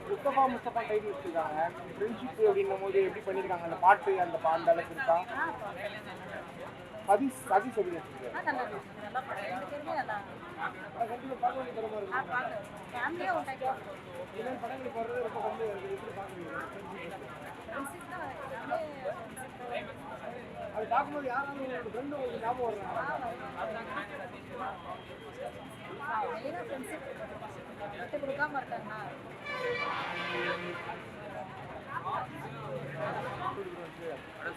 Mustafa Mustafa title வச்சிருக்காங்க. Friendship அப்படின்னும் போது எப்படி பண்ணியிருக்காங்க அந்த பாட்டு அந்த அளவுக்கு இருக்கா? சதீஷ் சதீஷ் எப்படி வச்சிருக்காரு? கண்டிப்பாக பார்க்க வேண்டிய படமாக இருக்கும். படங்களுக்கு வர்றது ரொம்ப கம்மியாக இருக்குது. எப்படி பார்க்குறீங்க? அது பார்க்கும்போது யாராவது ஒரு ஃப்ரெண்டு உங்களுக்கு ஞாபகம் வர்றாங்க?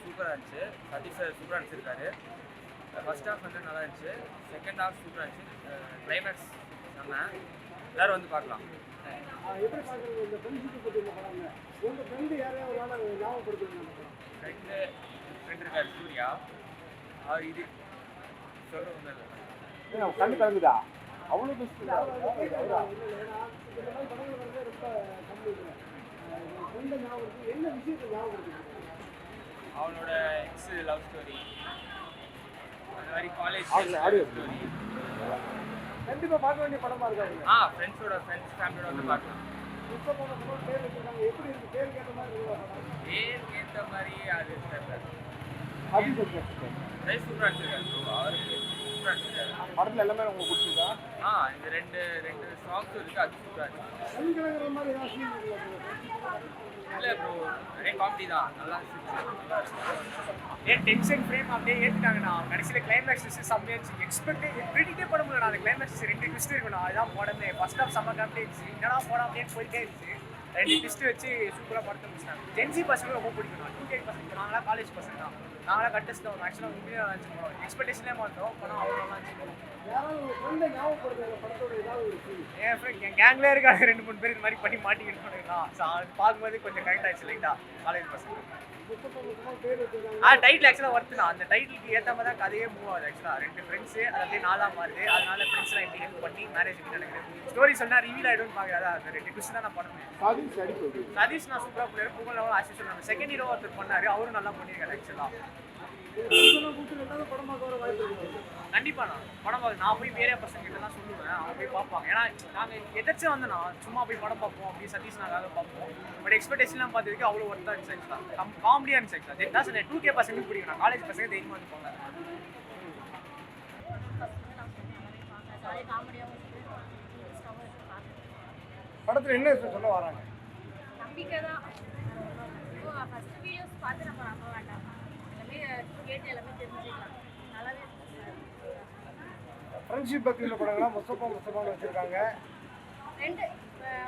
சூப்பராக இருந்துச்சு. சதீஷ் சார் சூப்பராக நடிச்சிருக்காரு. ஃபர்ஸ்ட் ஹாஃப் வந்து நல்லா இருந்துச்சு, செகண்ட் ஹாஃப் சூப்பராக இருந்துச்சு. கிளைமேக்ஸ் நம்ம எல்லோரும் வந்து பார்க்கலாம். எப்படி பார்க்குறது இந்த ஃப்ரெண்ட்ஷிப் பற்றி இந்த படம்? உங்கள் ஃப்ரெண்டு யாரையாவது ஒரு நாள் ஞாபகப்படுத்துங்க. ஃப்ரெண்ட் இருக்கார் சூர்யா. அவர் இது சொல்ல ஒன்றும் இல்லை, கண்டு கலந்துதா அவ்வளோ பெஸ்ட். இந்த மாதிரி படங்கள் வந்து ரொம்ப கம்மி. ஃப்ரெண்டை ஞாபகம் என்ன விஷயத்தை ஞாபகப்படுத்துங்க? அவனோட எக்ஸ் லவ் ஸ்டோரி, அந்த மாதிரி காலேஜ் ஆடியோ ஸ்டோரி. கண்டிப்பாக பார்க்க வேண்டிய படமாக இருக்காது. ஃப்ரெண்ட்ஸோட ஃபேமிலியோட வந்து பார்க்கலாம். பேர் வச்சிருக்காங்க. எப்படி இருக்கு? பேருக்கு ஏற்ற மாதிரி பேருக்கு ஏற்ற மாதிரி அது சூப்பராக சூப்பராக வச்சிருக்காரு. அவருக்கு சூப்பராக வச்சிருக்காரு. படத்தில் எல்லாமே உங்களுக்கு பிடிச்சிருக்கா? இந்த ரெண்டு சாங்ஸ் இருக்குது, அது சூப்பராக இருக்கு. மாதிரி ஏதாவது இல்லை ப்ரோ, நிறைய காமெடி தான், நல்லா ஏன் டென்ஷன் ஃப்ரேம் அப்படியே ஏற்றிட்டாங்கண்ணா. கடைசியில் கிளைமேக்ஸ் செம்மையாச்சு. ப்ரிடிக்டே பண்ண முடியல. அந்த கிளைமேக்ஸ் 2 ட்விஸ்ட் இருக்குண்ணா. அதுதான் படமே. ஃபர்ஸ்ட் ஆஃப் செம்ம காமெடி இருந்துச்சு. என்னடா போட அப்படின்னு போயிட்டே இருந்துச்சு. 2 ட்விஸ்ட் வச்சு சூப்பராக படத்தை முடிச்சிட்டாங்க. ஜென்சி பசங்க ரொம்ப பிடிக்கும். 2K பசங்க நாங்களாம் காலேஜ் பசங்க தான். நாங்களாம் கட்டஸ்ட் தான். ஆக்சுவலாக உண்மையாக நினச்சிப்போம். எக்ஸ்பெக்டேஷனே மாட்டோம். படம் அவ்வளோ நினச்சிப்போம். என் கேங்லேயே இருக்காங்க 2-3 பேர் இது மாதிரி பண்ணி மாட்டிக்கிட்டு. ஸோ அது பார்க்கும்போது கொஞ்சம் கரெக்ட் ஆயிடுச்சு லைட்டாக காலேஜ் பசங்க. டைட்டில் ஆக்சுவலாக ஒர்த்துனா. அந்த டைட்டிலுக்கு ஏற்ற மாதிரி தான் கதையே மூவ் ஆகுது. ஆக்சுவலாக 2 ஃப்ரெண்ட்ஸு அது அப்படியே 4ஆக மாறுது. அதனால ஃப்ரெண்ட்ஸ்லாம் எப்படி ஹெல்ப் பண்ணி மேரேஜ் எப்படி நடக்குது ஸ்டோரி சொன்னால் ரிவீல் ஆகிடும்னு பார்க்குறது. அந்த 2 ட்விஸ்ட் தான் நான் பண்ணுவேன். சதீஷ் நான் சூப்பராக பண்ணுறேன். புகழ் லெவல் ஆசி சொன்னாங்க. செகண்ட் ஹீரோ ஒருத்தர் பண்ணாரு, அவரும் நல்லா பண்ணியிருக்காரு. ஆக்சுவலாக கண்டிப்பாக நான் படம் நான் போய் வேற பசங்க கிட்டலாம் சொல்லுவேன். அவங்க போய் பார்ப்பாங்க. ஏன்னா நாங்கள் எதாச்சும் வந்து நான் சும்மா போய் படம் பார்ப்போம் அப்படி சதீஷ் நாங்கள் பார்ப்போம். பட் எக்ஸ்பெக்டேஷன்லாம் பார்த்ததுக்கு அவ்வளோ ஒர்த்தாக இருந்துச்சு. ஆக்சுவலாக காமெடியாக இருந்துச்சு. ஆக்சுவலாக தான் சொன்னேன் 2K பசங்களுக்கு பிடிக்கும். நான் காலேஜ் பசங்க தைரியமாக வந்து போங்க. படத்தில் என்ன சொல்ல வராங்க? நம்பிக்கை தான். ஃபர்ஸ்ட் வீடியோஸ் பார்த்து நம்ம நம்ப வேண்டாம். எல்லாமே கேட்டு எல்லாமே தெரிஞ்சுக்கலாம். நல்லாவே ஃப்ரெண்ட்ஷிப் பற்றி உள்ள படங்கள்லாம் முஸ்தபான்னு வச்சுருக்காங்க. ஃப்ரெண்டு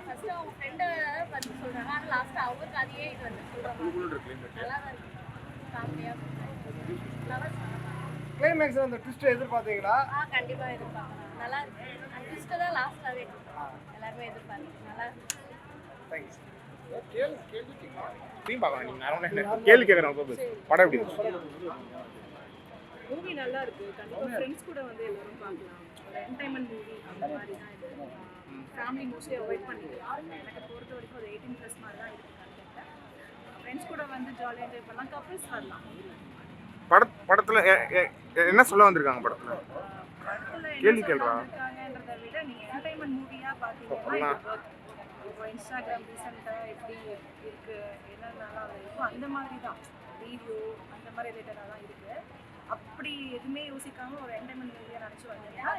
ஃபர்ஸ்ட் அவங்க ஃப்ரெண்டை பற்றி சொல்கிறாங்க. ஆனால் லாஸ்ட்டாக அவங்க கதையே இது வந்து சொல்கிறாங்க. நல்லா தான் இருக்குது. காமெடியாக கிளைமேக்ஸில் அந்த ட்விஸ்ட்டை எதிர்பார்த்தீங்களா? கண்டிப்பாக எதிர்பார்க்கலாம். நல்லா இருக்கு. அந்த ட்விஸ்ட்டை தான் லாஸ்ட்டாகவே எல்லாருமே எதிர்பார்க்கலாம். நல்லா இருக்கு. தேங்க்ஸ். கேள்வி கேட்குறேன். படம் எப்படி இருக்கு? மூவி நல்லா இருக்கு. கண்டிப்பாக ஃப்ரெண்ட்ஸ் கூட வந்து எல்லாரும் பார்க்கலாம். ஒரு என்டர்டைன்மெண்ட் மூவி அந்த மாதிரி தான் இது. ஃபேமிலி மோஸ்ட்லி அவாய்ட் பண்ணிக்கலாம். எனக்கு பொறுத்த வரைக்கும் ஒரு 18+ மாதிரி தான் இருக்குது கண்டென்ட். ஃப்ரெண்ட்ஸ் கூட வந்து ஜாலியாக என்ஜாய் பண்ணலாம். கப்பிள்ஸ் வரலாம். படத்தில் என்ன சொல்ல வந்திருக்காங்க? படத்தில் கேள்வி கேள்றா இருக்காங்கன்றதை விட நீங்கள் என்டர்டைன்மெண்ட் மூவியாக பார்த்தீங்கன்னா இப்போ இன்ஸ்டாகிராம் ரீசெண்டாக எப்படி இருக்குது, என்னென்னலாம் இருக்கும் அந்த மாதிரி தான் வீடியோ அந்த மாதிரி ரிலேட்டடாக தான் இருக்குது. அப்படி எதுவுமே யோசிக்காம ஒரு என்டர்டைன்மெண்ட் மூவியாக நினச்சி வந்தீங்கன்னா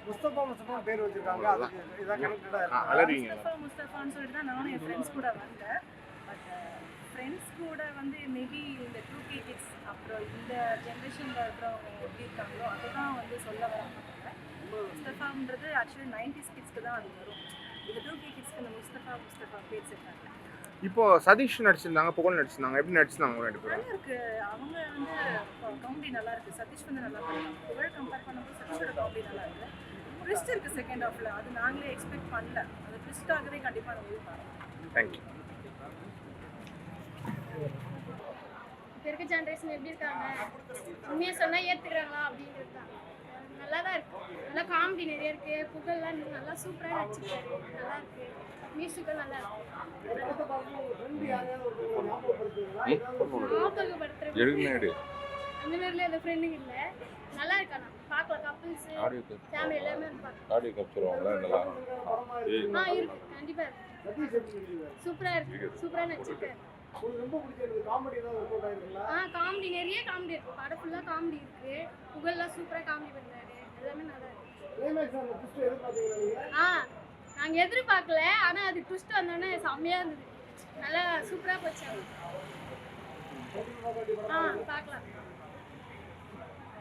முஸ்தபா பேர் வச்சுருக்காங்க. அதுக்கு இதான் கனெக்டடாக முஸ்தபான்னு சொல்லிட்டு தான் நானும் என் ஃப்ரெண்ட்ஸ் கூட வந்தேன். பட் ஃப்ரெண்ட்ஸ் கூட வந்து மேபி இந்த 2K கிட்ஸ் அப்புறம் இந்த ஜென்ரேஷனில் இருக்கிறவங்க எப்படி இருக்காங்களோ அதுதான் வந்து சொல்ல வராங்க. முஸ்தபான்றது ஆக்சுவலி 90s கிட்ஸ்க்கு தான் அது வரும். இந்த 2K கிட்ஸ்க்கு இந்த முஸ்தபா பேர் இருக்காங்க. இப்போ சதீஷ் நடிச்சிருந்தாங்க, புகழ் நடிச்சிருந்தாங்க. எப்படி நடிச்சிருந்தாங்க? 2 பேரும் நல்லா இருக்கு. அவங்க வந்து காமெடி நல்லா இருக்கு. சதீஷ் வந்து நல்லா பண்ணுறாங்க. புகழ் கம்பேர் பண்ணும்போது சதீஷோட காமெடி நல்லா இருக்கு. ட்விஸ்ட் இருக்கு செகண்ட் ஹாஃப்ல. அது நாங்களே எக்ஸ்பெக்ட் பண்ணல. அது ட்விஸ்ட் ஆகவே கண்டிப்பாக நம்ம போய் பார்க்கலாம். தேங்க்யூ. இப்போ இருக்க ஜென்ரேஷன் எப்படி இருக்காங்க, உண்மையாக சொன்னால் ஏற்றுக்கிறாங்களா அப்படின்றது தான். நல்லா தான் இருக்குது. நல்லா காமெடி நிறைய இருக்குது. புகழ்லாம் நல்லா சூப்பராக நடிச்சிருக்காரு. நல்லா இருக்குது. மியூசிக்கல் நல்லா இருக்கு. ஞாபகப்படுத்துறது அந்த மாதிரிலாம் எந்த ஃப்ரெண்டுங்க இல்லை. நல்லா இருக்காண்ணா, பார்க்கலாம். கப்புள்ஸ் ஃபேமிலி எல்லாமே வந்து பார்க்கலாம். ஆடியோ கப்சருவாங்களா நல்லா இருக்கு, கண்டிப்பாக இருக்கு. சதீஷ் எப்படி நடிக்கிறாரு? சூப்பராக இருக்கு, சூப்பராக நடிச்சிருக்காரு. உங்களுக்கு ரொம்ப பிடிச்சது காமெடி ஏதாவது ஒர்க் அவுட் ஆயிருக்குங்களா? காமெடி நிறைய காமெடி இருக்கு. படம் ஃபுல்லாக காமெடி இருக்கு. புகழ்லாம் சூப்பராக காமெடி பண்ணுறாரு. எல்லாமே நல்லா இருக்கு. கிளைமேக்ஸ் அந்த ட்விஸ்ட் எதிர்பார்த்தீங்களா? நாங்கள் எதிர்பார்க்கல, ஆனால் அது ட்விஸ்ட் வந்தோடனே செம்மையாக இருந்தது. நல்லா சூப்பராக போச்சு. பார்க்கலாம்.